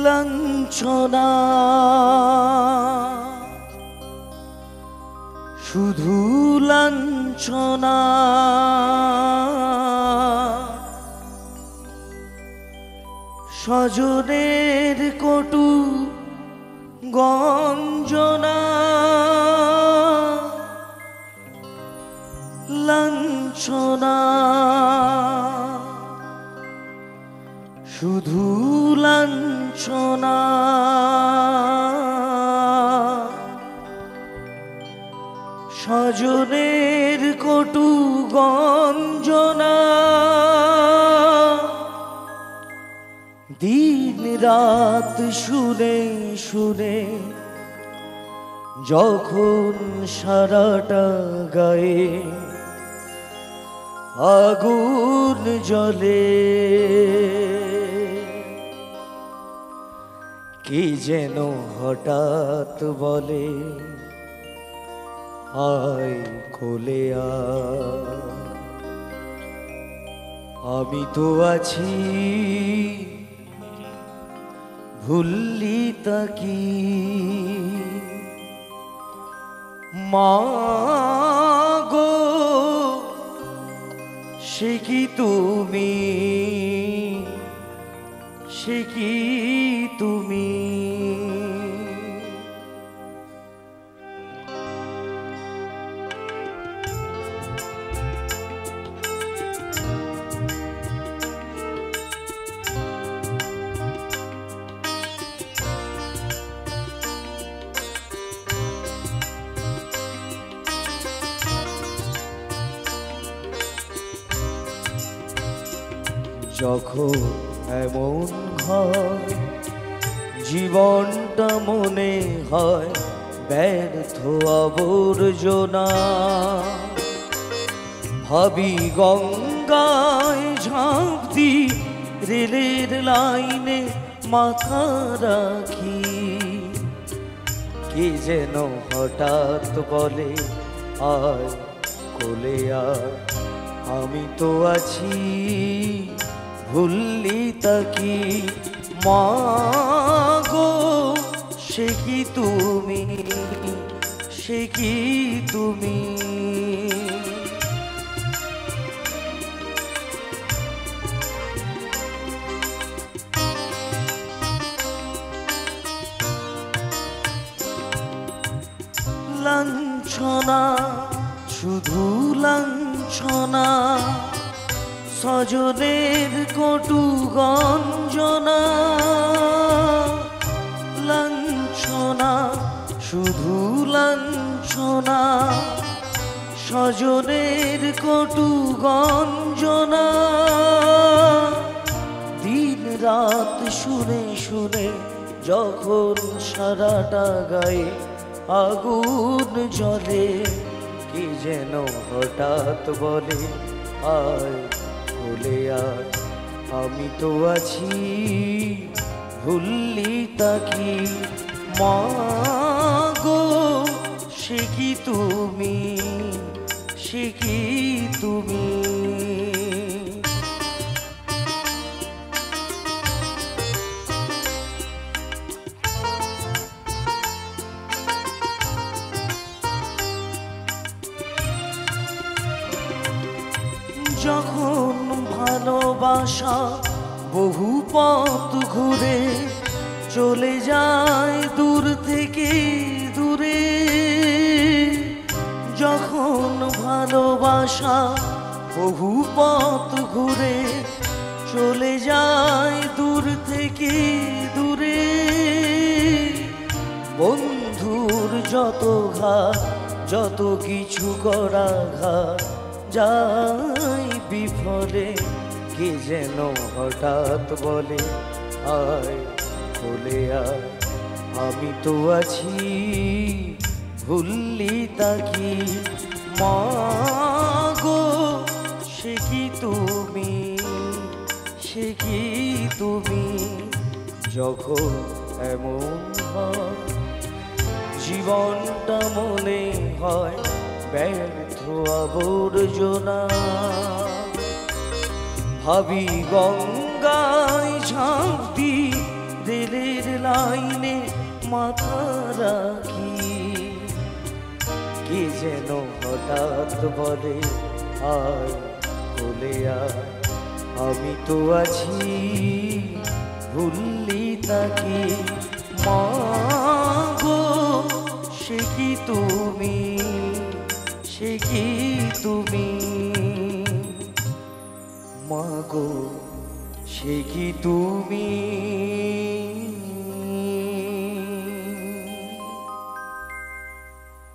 লাঞ্ছনা শুধু লাঞ্ছনা স্বজনের কটু গঞ্জনা লাঞ্ছনা শুধু লাঞ্ছনা স্বজনের কটু গঞ্জনা দিন রাত শুনে শুনে যখন সারাটা গায়ে আগুন জ্বলে কি যেন হঠাৎ বলে আয় কোলে আয় আমি তো আছি ভুললি তাকি মা গো সে কি তুমি সে কি তুমি যখন এমন হয় জীবনটা মনে হয় ব্যর্থ আবর্জনা ভাবি গঙ্গায় ঝাঁপ দি রেলের লাইনে মাথা রাখি কে যেন হঠাৎ বলে আয় কোলে আয় আমি তো আছি ভুললি তাকি মা গো সে কি তুমি সে কি তুমি লাঞ্ছনা শুধু লাঞ্ছনা স্বজনের কটু গঞ্জনা লাঞ্ছনা শুধু লাঞ্ছনা স্বজনের কটু গঞ্জনা দিন রাত শুনে শুনে যখন সারাটা গায়ে আগুন জ্বলে কি যেন হঠাৎ বলে আয় কোলে আয় আমি তো আছি ভুললি তাকি মা গো সে কি তুমি সে কি তুমি যখন ভালোবাসা বহু পথ ঘুরে চলে যায় দূর থেকে দূরে যখন ভালোবাসা বহু পথ ঘুরে চলে যায় দূর থেকে দূরে বন্ধুর যত ঘাত যত কিছু করা ঘাত যাই বিফলে কে যেন হঠাৎ বলে আয় কোলে আয় আমি তো আছি ভুললি তাকি মা গো সে কি তুমি সে কি তুমি যখন এমন হয় জীবনটা মনে হয় ব্যর্থ আবর্জনা ভাবি গঙ্গায় ঝাঁপ দি রেলে লাইনে মাথা রাখি, কে যেন হঠাৎ বলে আয় বলে আয়, আমি তো আছি ভুললি তাকে। মা গো সে কি তুমি, সে কি তুমি, মা গো সে কি তুমি।